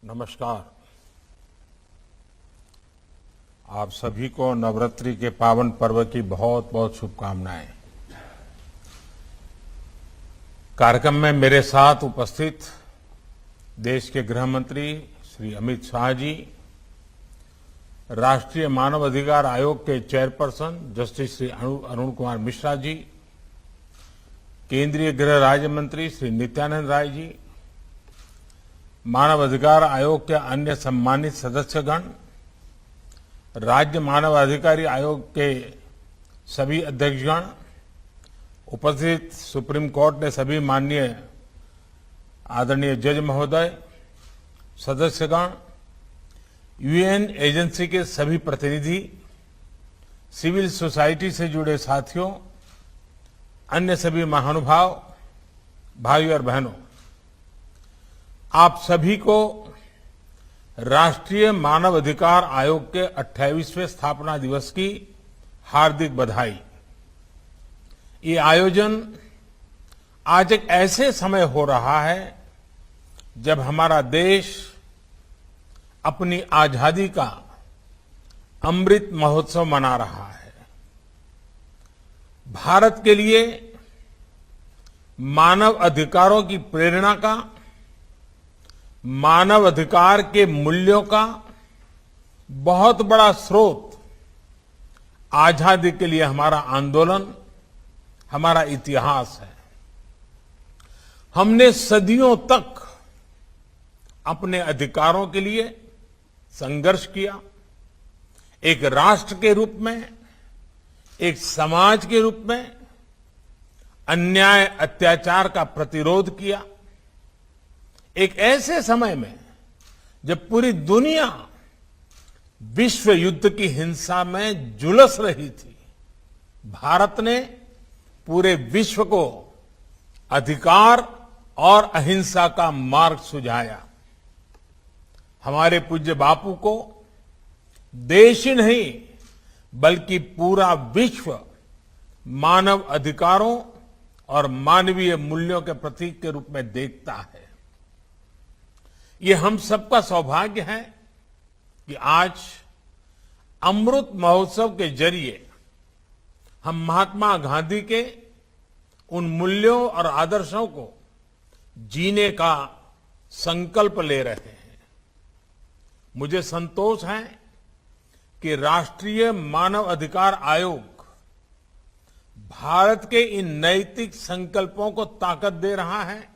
नमस्कार। आप सभी को नवरात्रि के पावन पर्व की बहुत बहुत शुभकामनाएं। कार्यक्रम में मेरे साथ उपस्थित देश के गृह मंत्री श्री अमित शाह जी, राष्ट्रीय मानव अधिकार आयोग के चेयरपर्सन जस्टिस श्री अरुण कुमार मिश्रा जी, केंद्रीय गृह राज्य मंत्री श्री नित्यानंद राय जी, मानव अधिकार आयोग के अन्य सम्मानित सदस्यगण, राज्य मानव अधिकारी आयोग के सभी अध्यक्षगण, उपस्थित सुप्रीम कोर्ट के सभी माननीय आदरणीय जज महोदय, सदस्यगण, यूएन एजेंसी के सभी प्रतिनिधि, सिविल सोसाइटी से जुड़े साथियों, अन्य सभी महानुभाव, भाई और बहनों, आप सभी को राष्ट्रीय मानव अधिकार आयोग के 28वें स्थापना दिवस की हार्दिक बधाई। ये आयोजन आज एक ऐसे समय हो रहा है जब हमारा देश अपनी आजादी का अमृत महोत्सव मना रहा है। भारत के लिए मानव अधिकारों की प्रेरणा का, मानव अधिकार के मूल्यों का बहुत बड़ा स्रोत आजादी के लिए हमारा आंदोलन, हमारा इतिहास है। हमने सदियों तक अपने अधिकारों के लिए संघर्ष किया। एक राष्ट्र के रूप में, एक समाज के रूप में अन्याय अत्याचार का प्रतिरोध किया। एक ऐसे समय में जब पूरी दुनिया विश्व युद्ध की हिंसा में झुलस रही थी, भारत ने पूरे विश्व को अधिकार और अहिंसा का मार्ग सुझाया। हमारे पूज्य बापू को देश ही नहीं बल्कि पूरा विश्व मानव अधिकारों और मानवीय मूल्यों के प्रतीक के रूप में देखता है। ये हम सबका सौभाग्य है कि आज अमृत महोत्सव के जरिए हम महात्मा गांधी के उन मूल्यों और आदर्शों को जीने का संकल्प ले रहे हैं। मुझे संतोष है कि राष्ट्रीय मानव अधिकार आयोग भारत के इन नैतिक संकल्पों को ताकत दे रहा है,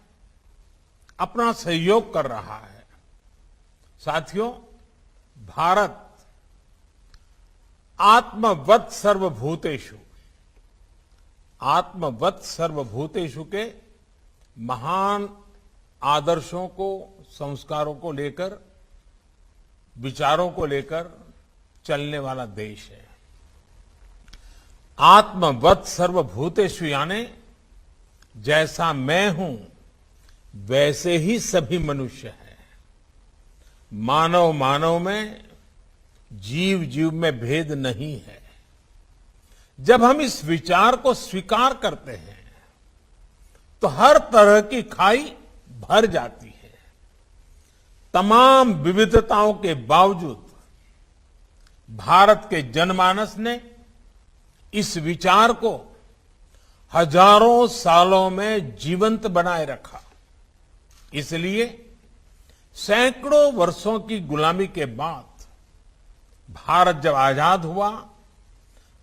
अपना सहयोग कर रहा है। साथियों, भारत आत्मवत् सर्वभूतेषु के महान आदर्शों को, संस्कारों को लेकर, विचारों को लेकर चलने वाला देश है। आत्मवत् सर्वभूतेषु यानी जैसा मैं हूं वैसे ही सभी मनुष्य हैं। मानव मानव में, जीव जीव में भेद नहीं है। जब हम इस विचार को स्वीकार करते हैं तो हर तरह की खाई भर जाती है। तमाम विविधताओं के बावजूद भारत के जनमानस ने इस विचार को हजारों सालों में जीवंत बनाए रखा। इसलिए सैकड़ों वर्षों की गुलामी के बाद भारत जब आजाद हुआ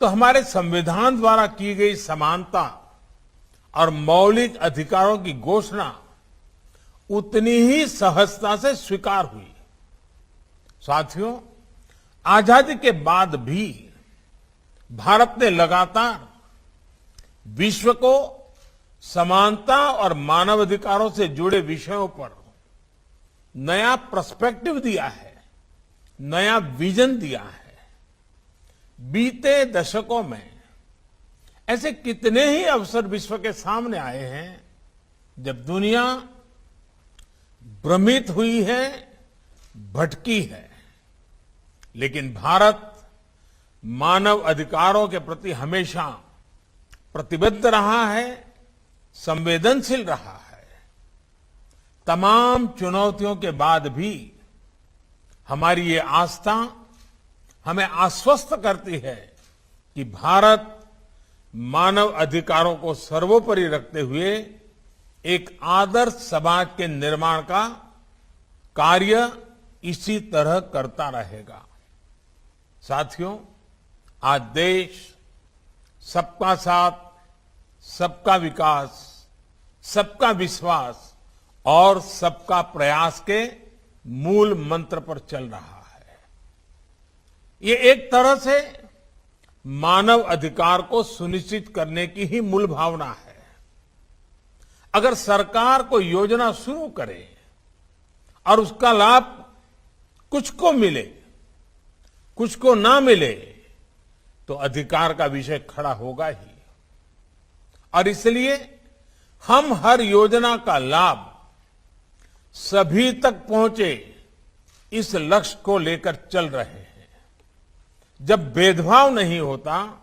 तो हमारे संविधान द्वारा की गई समानता और मौलिक अधिकारों की घोषणा उतनी ही सहजता से स्वीकार हुई। साथियों, आजादी के बाद भी भारत ने लगातार विश्व को समानता और मानवाधिकारों से जुड़े विषयों पर नया पर्सपेक्टिव दिया है, नया विजन दिया है। बीते दशकों में ऐसे कितने ही अवसर विश्व के सामने आए हैं जब दुनिया भ्रमित हुई है, भटकी है, लेकिन भारत मानव अधिकारों के प्रति हमेशा प्रतिबद्ध रहा है, संवेदनशील रहा है। तमाम चुनौतियों के बाद भी हमारी ये आस्था हमें आश्वस्त करती है कि भारत मानव अधिकारों को सर्वोपरि रखते हुए एक आदर्श समाज के निर्माण का कार्य इसी तरह करता रहेगा। साथियों, आज देश सबका साथ, सबका विकास, सबका विश्वास और सबका प्रयास के मूल मंत्र पर चल रहा है। ये एक तरह से मानव अधिकार को सुनिश्चित करने की ही मूल भावना है। अगर सरकार कोई योजना शुरू करे और उसका लाभ कुछ को मिले, कुछ को ना मिले, तो अधिकार का विषय खड़ा होगा ही। और इसलिए हम हर योजना का लाभ सभी तक पहुंचे, इस लक्ष्य को लेकर चल रहे हैं। जब भेदभाव नहीं होता,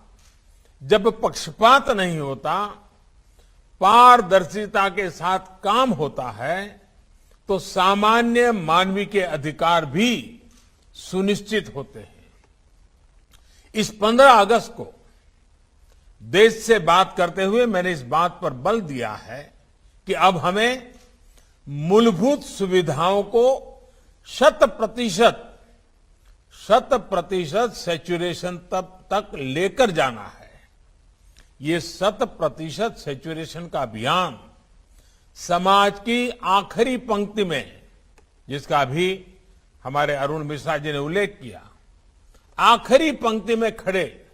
जब पक्षपात नहीं होता, पारदर्शिता के साथ काम होता है, तो सामान्य मानवीय के अधिकार भी सुनिश्चित होते हैं। इस 15 अगस्त को देश से बात करते हुए मैंने इस बात पर बल दिया है कि अब हमें मूलभूत सुविधाओं को 100% सैचुरेशन तक लेकर जाना है। ये 100% सैचुरेशन का अभियान समाज की आखिरी पंक्ति में, जिसका अभी हमारे अरुण मिश्रा जी ने उल्लेख किया, आखिरी पंक्ति में खड़े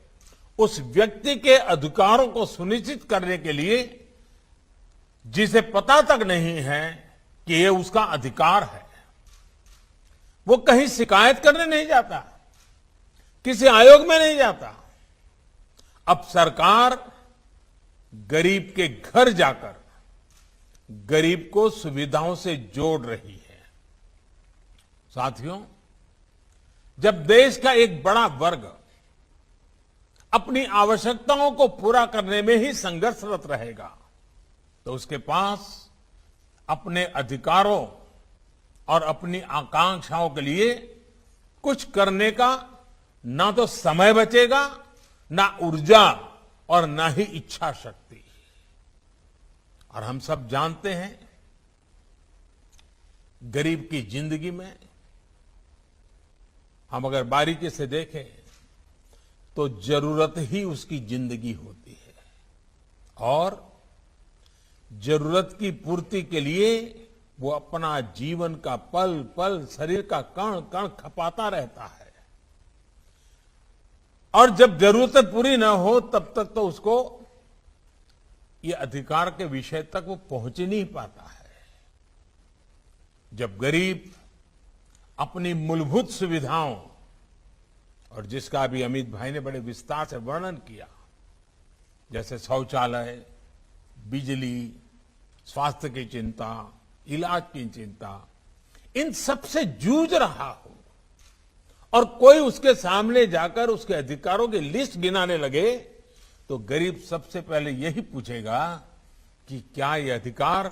उस व्यक्ति के अधिकारों को सुनिश्चित करने के लिए जिसे पता तक नहीं है कि ये उसका अधिकार है। वो कहीं शिकायत करने नहीं जाता, किसी आयोग में नहीं जाता। अब सरकार गरीब के घर जाकर गरीब को सुविधाओं से जोड़ रही है। साथियों, जब देश का एक बड़ा वर्ग अपनी आवश्यकताओं को पूरा करने में ही संघर्षरत रहेगा, तो उसके पास अपने अधिकारों और अपनी आकांक्षाओं के लिए कुछ करने का ना तो समय बचेगा, ना ऊर्जा और ना ही इच्छा शक्ति। और हम सब जानते हैं, गरीब की जिंदगी में हम अगर बारीकी से देखें तो जरूरत ही उसकी जिंदगी होती है, और जरूरत की पूर्ति के लिए वो अपना जीवन का पल पल, शरीर का कण कण खपाता रहता है। और जब जरूरतें पूरी ना हो तब तक तो उसको ये अधिकार के विषय तक वो पहुंच ही नहीं पाता है। जब गरीब अपनी मूलभूत सुविधाओं, और जिसका अभी अमित भाई ने बड़े विस्तार से वर्णन किया, जैसे शौचालय, बिजली, स्वास्थ्य की चिंता, इलाज की चिंता, इन सब से जूझ रहा हो और कोई उसके सामने जाकर उसके अधिकारों की लिस्ट गिनाने लगे, तो गरीब सबसे पहले यही पूछेगा कि क्या ये अधिकार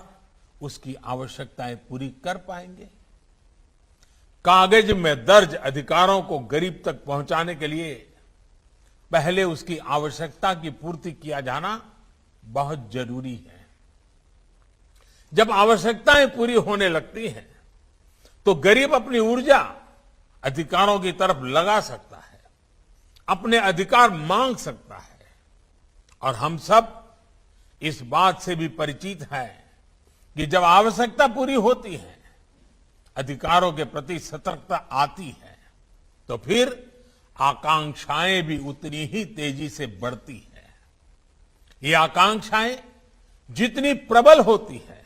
उसकी आवश्यकताएं पूरी कर पाएंगे। कागज में दर्ज अधिकारों को गरीब तक पहुंचाने के लिए पहले उसकी आवश्यकता की पूर्ति किया जाना बहुत जरूरी है। जब आवश्यकताएं पूरी होने लगती हैं, तो गरीब अपनी ऊर्जा अधिकारों की तरफ लगा सकता है, अपने अधिकार मांग सकता है। और हम सब इस बात से भी परिचित हैं कि जब आवश्यकता पूरी होती है, अधिकारों के प्रति सतर्कता आती है, तो फिर आकांक्षाएं भी उतनी ही तेजी से बढ़ती है। ये आकांक्षाएं जितनी प्रबल होती है,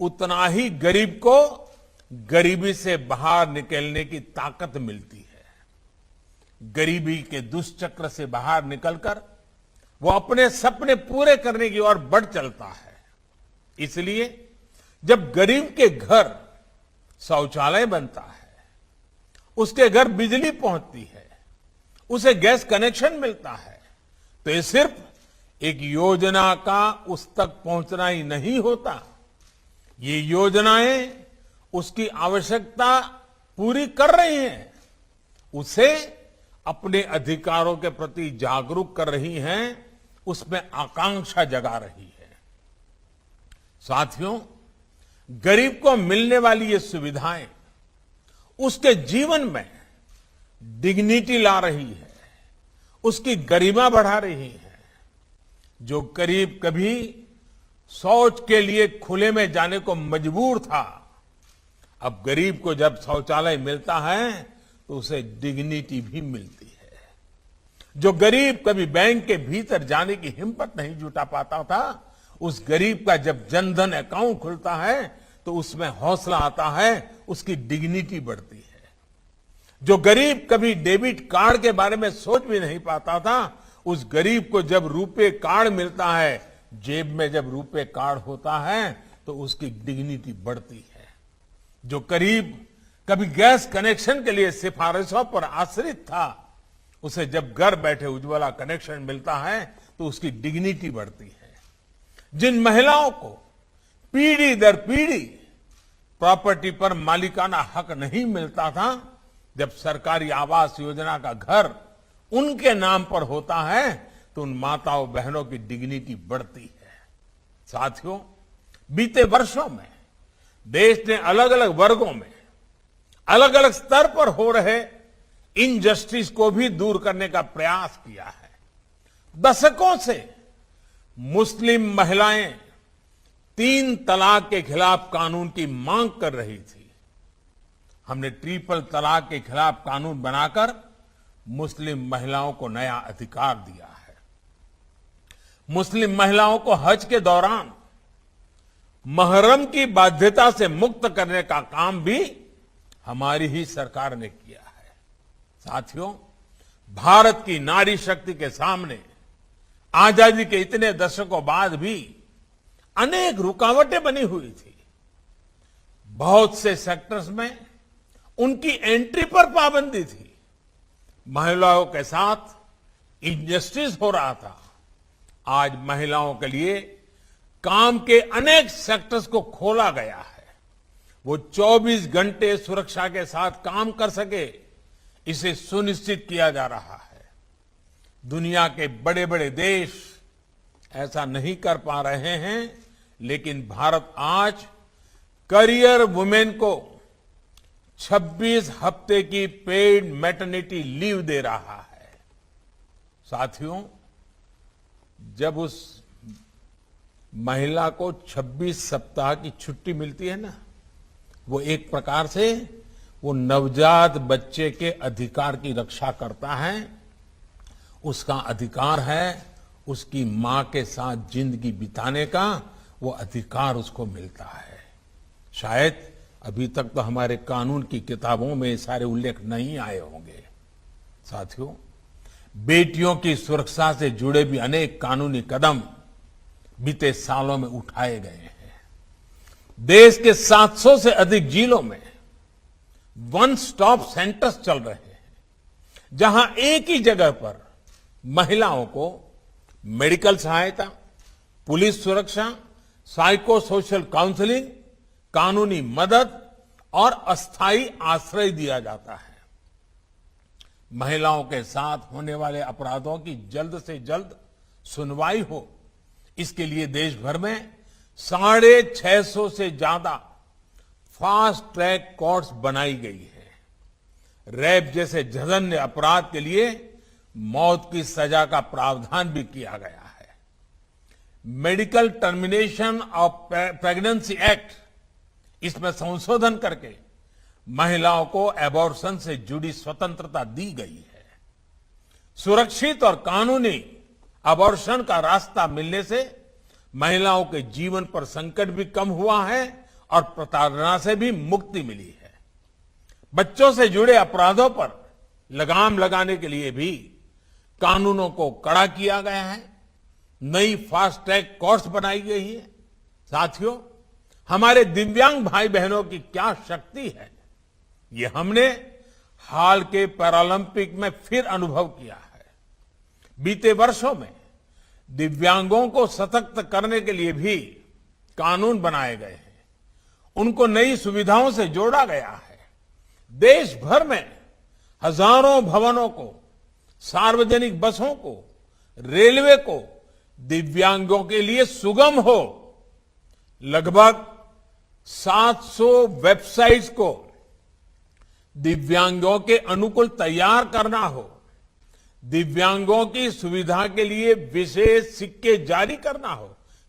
उतना ही गरीब को गरीबी से बाहर निकलने की ताकत मिलती है। गरीबी के दुष्चक्र से बाहर निकलकर वो अपने सपने पूरे करने की ओर बढ़ चलता है। इसलिए जब गरीब के घर शौचालय बनता है, उसके घर बिजली पहुंचती है, उसे गैस कनेक्शन मिलता है, तो ये सिर्फ एक योजना का उस तक पहुंचना ही नहीं होता। ये योजनाएं उसकी आवश्यकता पूरी कर रही हैं, उसे अपने अधिकारों के प्रति जागरूक कर रही हैं, उसमें आकांक्षा जगा रही है। साथियों, गरीब को मिलने वाली ये सुविधाएं उसके जीवन में डिग्निटी ला रही है, उसकी गरिमा बढ़ा रही है। जो गरीब कभी शौच के लिए खुले में जाने को मजबूर था, अब गरीब को जब शौचालय मिलता है तो उसे डिग्निटी भी मिलती है। जो गरीब कभी बैंक के भीतर जाने की हिम्मत नहीं जुटा पाता था, उस गरीब का जब जनधन अकाउंट खुलता है तो उसमें हौसला आता है, उसकी डिग्निटी बढ़ती है। जो गरीब कभी डेबिट कार्ड के बारे में सोच भी नहीं पाता था, उस गरीब को जब रुपे कार्ड मिलता है, जेब में जब रुपे कार्ड होता है तो उसकी डिग्निटी बढ़ती है। जो गरीब कभी गैस कनेक्शन के लिए सिफारिशों पर आश्रित था, उसे जब घर बैठे उज्ज्वला कनेक्शन मिलता है तो उसकी डिग्निटी बढ़ती है। जिन महिलाओं को पीढ़ी दर पीढ़ी प्रॉपर्टी पर मालिकाना हक नहीं मिलता था, जब सरकारी आवास योजना का घर उनके नाम पर होता है तो उन माताओं बहनों की डिग्निटी बढ़ती है। साथियों, बीते वर्षों में देश ने अलग अलग वर्गों में अलग अलग स्तर पर हो रहे इनजस्टिस को भी दूर करने का प्रयास किया है। दशकों से मुस्लिम महिलाएं 3 तलाक के खिलाफ कानून की मांग कर रही थी। हमने ट्रिपल तलाक के खिलाफ कानून बनाकर मुस्लिम महिलाओं को नया अधिकार दिया है। मुस्लिम महिलाओं को हज के दौरान महरम की बाध्यता से मुक्त करने का काम भी हमारी ही सरकार ने किया है। साथियों, भारत की नारी शक्ति के सामने आजादी के इतने दशकों बाद भी अनेक रुकावटें बनी हुई थी। बहुत से सेक्टर्स में उनकी एंट्री पर पाबंदी थी। महिलाओं के साथ इनजस्टिस हो रहा था। आज महिलाओं के लिए काम के अनेक सेक्टर्स को खोला गया है। वो 24 घंटे सुरक्षा के साथ काम कर सके, इसे सुनिश्चित किया जा रहा है। दुनिया के बड़े बड़े देश ऐसा नहीं कर पा रहे हैं, लेकिन भारत आज करियर वुमेन को 26 हफ्ते की पेड मैटरनिटी लीव दे रहा है। साथियों, जब उस महिला को 26 सप्ताह की छुट्टी मिलती है ना, वो एक प्रकार से वो नवजात बच्चे के अधिकार की रक्षा करता है। उसका अधिकार है उसकी मां के साथ जिंदगी बिताने का, वो अधिकार उसको मिलता है। शायद अभी तक तो हमारे कानून की किताबों में सारे उल्लेख नहीं आए होंगे। साथियों, बेटियों की सुरक्षा से जुड़े भी अनेक कानूनी कदम बीते सालों में उठाए गए हैं। देश के 700 से अधिक जिलों में वन स्टॉप सेंटर्स चल रहे हैं, जहां एक ही जगह पर महिलाओं को मेडिकल सहायता, पुलिस सुरक्षा, साइको सोशल काउंसलिंग, कानूनी मदद और अस्थायी आश्रय दिया जाता है। महिलाओं के साथ होने वाले अपराधों की जल्द से जल्द सुनवाई हो, इसके लिए देश भर में 650 से ज्यादा फास्ट ट्रैक कोर्ट्स बनाई गई है। रेप जैसे जघन्य अपराध के लिए मौत की सजा का प्रावधान भी किया गया है। Medical termination of pregnancy act, इसमें संशोधन करके महिलाओं को एबॉर्शन से जुड़ी स्वतंत्रता दी गई है। सुरक्षित और कानूनी एबॉर्शन का रास्ता मिलने से महिलाओं के जीवन पर संकट भी कम हुआ है और प्रताड़ना से भी मुक्ति मिली है। बच्चों से जुड़े अपराधों पर लगाम लगाने के लिए भी कानूनों को कड़ा किया गया है। नई फास्ट ट्रैक कोर्ट्स बनाई गई है। साथियों, हमारे दिव्यांग भाई बहनों की क्या शक्ति है, ये हमने हाल के पैरालंपिक में फिर अनुभव किया है। बीते वर्षों में दिव्यांगों को सशक्त करने के लिए भी कानून बनाए गए हैं, उनको नई सुविधाओं से जोड़ा गया है। देश भर में हजारों भवनों को, सार्वजनिक बसों को, रेलवे को दिव्यांगों के लिए सुगम हो, लगभग 700 वेबसाइट्स को दिव्यांगों के अनुकूल तैयार करना हो, दिव्यांगों की सुविधा के लिए विशेष सिक्के जारी करना हो,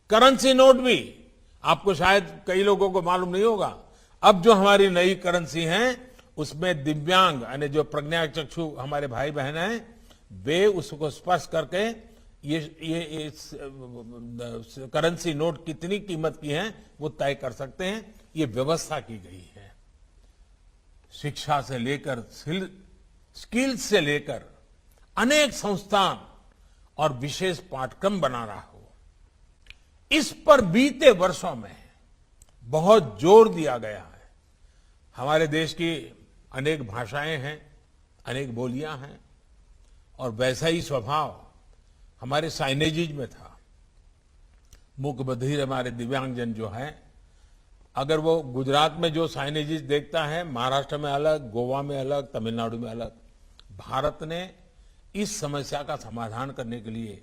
करेंसी नोट भी, आपको शायद कई लोगों को मालूम नहीं होगा, अब जो हमारी नई करेंसी है उसमें दिव्यांग यानी जो प्रज्ञाचक्षु हमारे भाई बहन हैं वे उसको स्पर्श करके ये करेंसी नोट कितनी कीमत की है वो तय कर सकते हैं। ये व्यवस्था की गई है। शिक्षा से लेकर स्किल्स से लेकर अनेक संस्थान और विशेष पाठ्यक्रम बना रहा हो, इस पर बीते वर्षों में बहुत जोर दिया गया है। हमारे देश की अनेक भाषाएं हैं, अनेक बोलियां हैं और वैसा ही स्वभाव हमारे साइनेजेज में था। मूक बधिर हमारे दिव्यांगजन जो है, अगर वो गुजरात में जो साइनेजेज देखता है, महाराष्ट्र में अलग, गोवा में अलग, तमिलनाडु में अलग, भारत ने इस समस्या का समाधान करने के लिए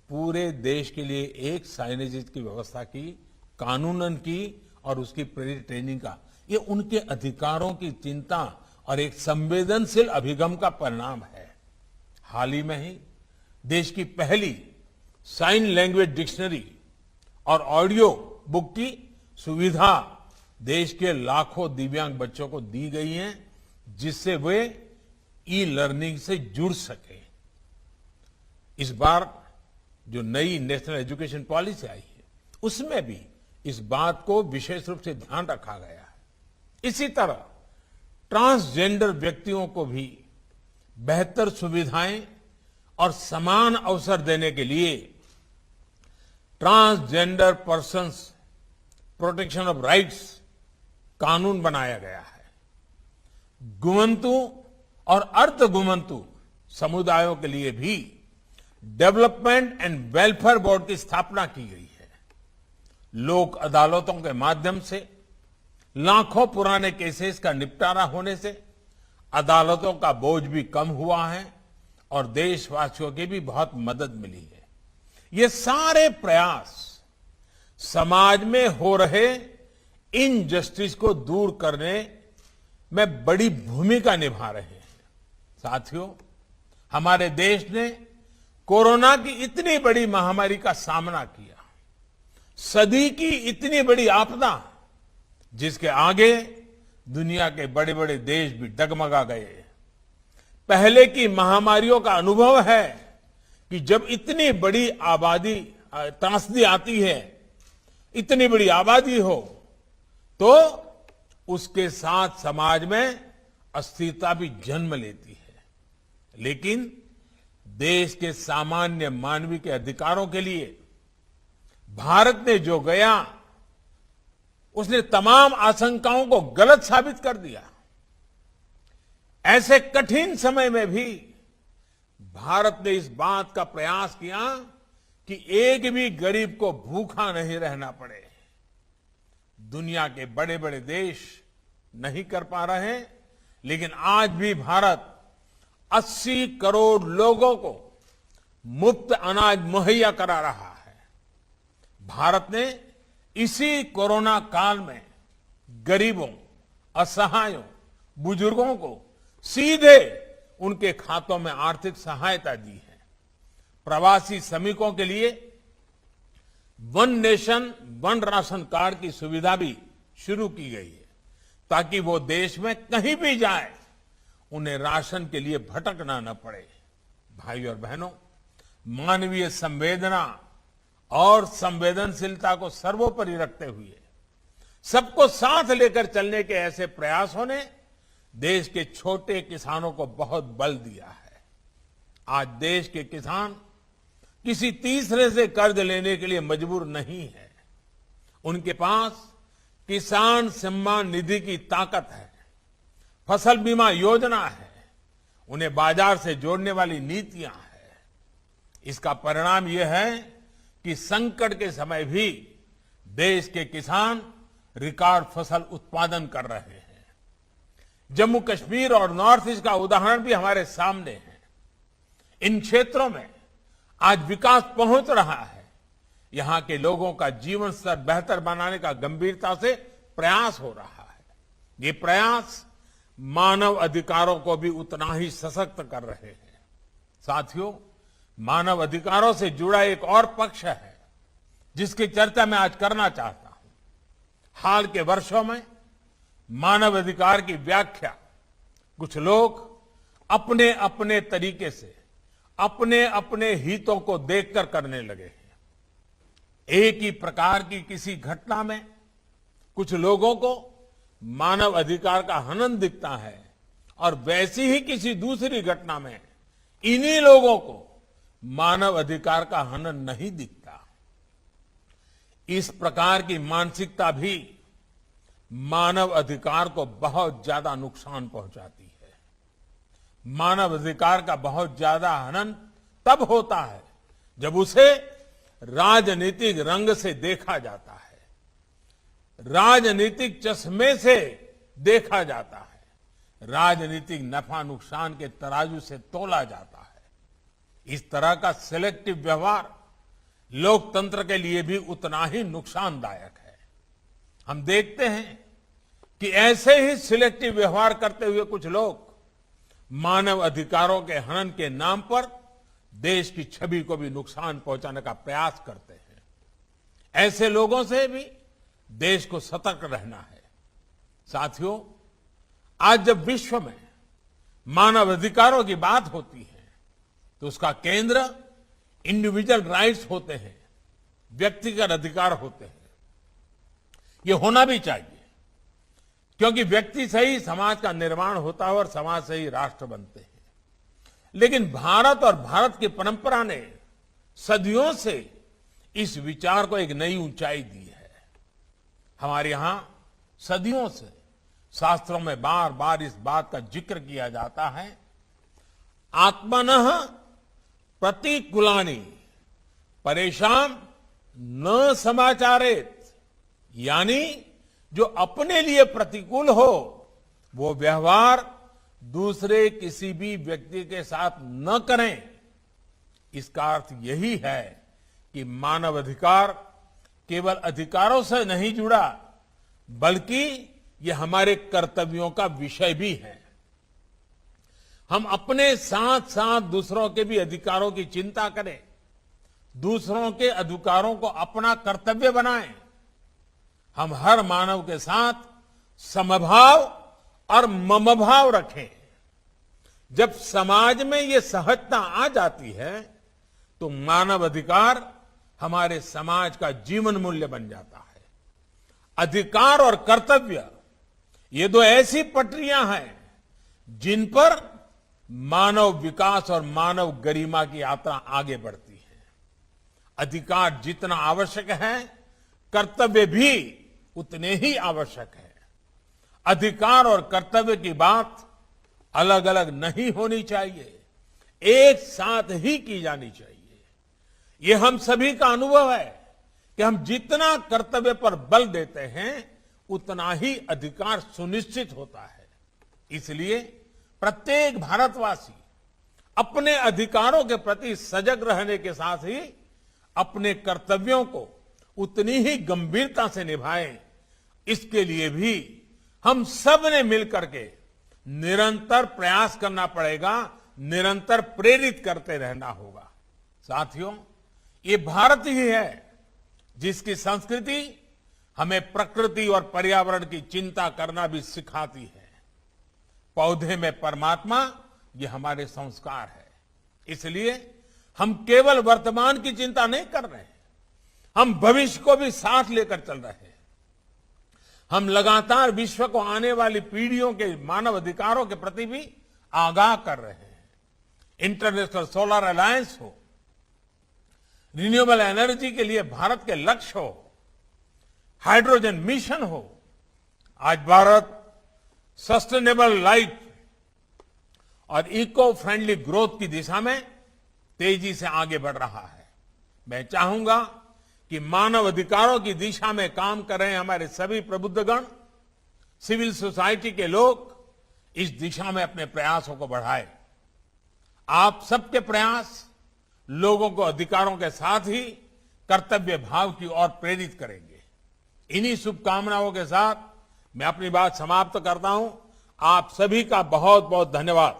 पूरे देश के लिए एक साइनेजेज की व्यवस्था की, कानूनन की और उसकी प्रेरित ट्रेनिंग का। ये उनके अधिकारों की चिंता और एक संवेदनशील अभिगम का परिणाम है। हाल ही में ही देश की पहली साइन लैंग्वेज डिक्शनरी और ऑडियो बुक की सुविधा देश के लाखों दिव्यांग बच्चों को दी गई है, जिससे वे ई लर्निंग से जुड़ सके। इस बार जो नई नेशनल एजुकेशन पॉलिसी आई है उसमें भी इस बात को विशेष रूप से ध्यान रखा गया है। इसी तरह ट्रांसजेंडर व्यक्तियों को भी बेहतर सुविधाएं और समान अवसर देने के लिए transgender persons protection of rights कानून बनाया गया है। गुमंतु और अर्धगुमंतु समुदायों के लिए भी डेवलपमेंट एंड वेलफेयर बोर्ड की स्थापना की गई है। लोक अदालतों के माध्यम से लाखों पुराने केसेस का निपटारा होने से अदालतों का बोझ भी कम हुआ है और देशवासियों की भी बहुत मदद मिली है। ये सारे प्रयास समाज में हो रहे इनजस्टिस को दूर करने में बड़ी भूमिका निभा रहे हैं। साथियों, हमारे देश ने कोरोना की इतनी बड़ी महामारी का सामना किया, सदी की इतनी बड़ी आपदा जिसके आगे दुनिया के बड़े बड़े देश भी डगमगा गए। पहले की महामारियों का अनुभव है कि जब इतनी बड़ी आबादी त्रासदी आती है, इतनी बड़ी आबादी हो, तो उसके साथ समाज में अस्थिरता भी जन्म लेती है। लेकिन देश के सामान्य मानवीय के अधिकारों के लिए भारत ने जो गया, उसने तमाम आशंकाओं को गलत साबित कर दिया। ऐसे कठिन समय में भी भारत ने इस बात का प्रयास किया कि एक भी गरीब को भूखा नहीं रहना पड़े। दुनिया के बड़े बड़े देश नहीं कर पा रहे, लेकिन आज भी भारत 80 करोड़ लोगों को मुफ्त अनाज मुहैया करा रहा है। भारत ने इसी कोरोना काल में गरीबों, असहायों, बुजुर्गों को सीधे उनके खातों में आर्थिक सहायता दी है। प्रवासी श्रमिकों के लिए one nation one ration card की सुविधा भी शुरू की गई है, ताकि वो देश में कहीं भी जाए उन्हें राशन के लिए भटकना न पड़े। भाई और बहनों, मानवीय संवेदना और संवेदनशीलता को सर्वोपरि रखते हुए सबको साथ लेकर चलने के ऐसे प्रयासों ने देश के छोटे किसानों को बहुत बल दिया है। आज देश के किसान किसी तीसरे से कर्ज लेने के लिए मजबूर नहीं है। उनके पास किसान सम्मान निधि की ताकत है, फसल बीमा योजना है, उन्हें बाजार से जोड़ने वाली नीतियां हैं। इसका परिणाम यह है कि संकट के समय भी देश के किसान रिकॉर्ड फसल उत्पादन कर रहे हैं। जम्मू कश्मीर और नॉर्थ ईस्ट का उदाहरण भी हमारे सामने है। इन क्षेत्रों में आज विकास पहुंच रहा है। यहां के लोगों का जीवन स्तर बेहतर बनाने का गंभीरता से प्रयास हो रहा है। ये प्रयास मानव अधिकारों को भी उतना ही सशक्त कर रहे हैं। साथियों, मानव अधिकारों से जुड़ा एक और पक्ष है जिसकी चर्चा मैं आज करना चाहता हूं। हाल के वर्षों में मानव अधिकार की व्याख्या कुछ लोग अपने अपने तरीके से अपने अपने हितों को देखकर करने लगे हैं। एक ही प्रकार की किसी घटना में कुछ लोगों को मानव अधिकार का हनन दिखता है और वैसी ही किसी दूसरी घटना में इन्हीं लोगों को मानव अधिकार का हनन नहीं दिखता। इस प्रकार की मानसिकता भी मानव अधिकार को बहुत ज्यादा नुकसान पहुंचाती है। मानव अधिकार का बहुत ज्यादा हनन तब होता है जब उसे राजनीतिक रंग से देखा जाता है, राजनीतिक चश्मे से देखा जाता है, राजनीतिक नफा नुकसान के तराजू से तोला जाता है। इस तरह का सिलेक्टिव व्यवहार लोकतंत्र के लिए भी उतना ही नुकसानदायक है। हम देखते हैं कि ऐसे ही सिलेक्टिव व्यवहार करते हुए कुछ लोग मानव अधिकारों के हनन के नाम पर देश की छवि को भी नुकसान पहुंचाने का प्रयास करते हैं। ऐसे लोगों से भी देश को सतर्क रहना है। साथियों, आज जब विश्व में मानव अधिकारों की बात होती है तो उसका केंद्र इंडिविजुअल राइट्स होते हैं, व्यक्तिगत अधिकार होते हैं। ये होना भी चाहिए, क्योंकि व्यक्ति से ही समाज का निर्माण होता है और समाज से ही राष्ट्र बनते हैं। लेकिन भारत और भारत की परंपरा ने सदियों से इस विचार को एक नई ऊंचाई दी है। हमारे यहां सदियों से शास्त्रों में बार बार इस बात का जिक्र किया जाता है, आत्मनः प्रतिकूलानि परेशान न समाचारेत, यानी जो अपने लिए प्रतिकूल हो वो व्यवहार दूसरे किसी भी व्यक्ति के साथ न करें। इसका अर्थ यही है कि मानव अधिकार केवल अधिकारों से नहीं जुड़ा, बल्कि ये हमारे कर्तव्यों का विषय भी है। हम अपने साथ साथ दूसरों के भी अधिकारों की चिंता करें, दूसरों के अधिकारों को अपना कर्तव्य बनाएं। हम हर मानव के साथ समभाव और ममभाव रखें। जब समाज में ये सहजता आ जाती है तो मानव अधिकार हमारे समाज का जीवन मूल्य बन जाता है। अधिकार और कर्तव्य ये दो ऐसी पटरियां हैं जिन पर मानव विकास और मानव गरिमा की यात्रा आगे बढ़ती है। अधिकार जितना आवश्यक है, कर्तव्य भी उतने ही आवश्यक है। अधिकार और कर्तव्य की बात अलग अलग नहीं होनी चाहिए, एक साथ ही की जानी चाहिए। ये हम सभी का अनुभव है कि हम जितना कर्तव्य पर बल देते हैं उतना ही अधिकार सुनिश्चित होता है। इसलिए प्रत्येक भारतवासी अपने अधिकारों के प्रति सजग रहने के साथ ही अपने कर्तव्यों को उतनी ही गंभीरता से निभाएं। इसके लिए भी हम सब ने मिलकर के निरंतर प्रयास करना पड़ेगा, निरंतर प्रेरित करते रहना होगा। साथियों, ये भारत ही है जिसकी संस्कृति हमें प्रकृति और पर्यावरण की चिंता करना भी सिखाती है। पौधे में परमात्मा, ये हमारे संस्कार है। इसलिए हम केवल वर्तमान की चिंता नहीं कर रहे हैं, हम भविष्य को भी साथ लेकर चल रहे हैं। हम लगातार विश्व को आने वाली पीढ़ियों के मानव अधिकारों के प्रति भी आगाह कर रहे हैं। इंटरनेशनल सोलर अलायंस हो, रिन्यूएबल एनर्जी के लिए भारत के लक्ष्य हो, हाइड्रोजन मिशन हो, आज भारत सस्टेनेबल लाइफ और इको फ्रेंडली ग्रोथ की दिशा में तेजी से आगे बढ़ रहा है। मैं चाहूंगा कि मानव अधिकारों की दिशा में काम कर रहे हमारे सभी प्रबुद्धगण, सिविल सोसाइटी के लोग इस दिशा में अपने प्रयासों को बढ़ाएं। आप सबके प्रयास लोगों को अधिकारों के साथ ही कर्तव्य भाव की ओर प्रेरित करेंगे। इन्हीं शुभकामनाओं के साथ मैं अपनी बात समाप्त करता हूं। आप सभी का बहुत बहुत धन्यवाद।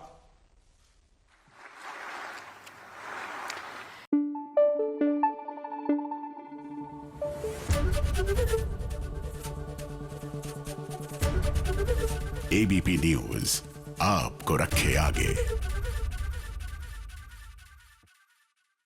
एबीपी न्यूज आपको रखे आगे।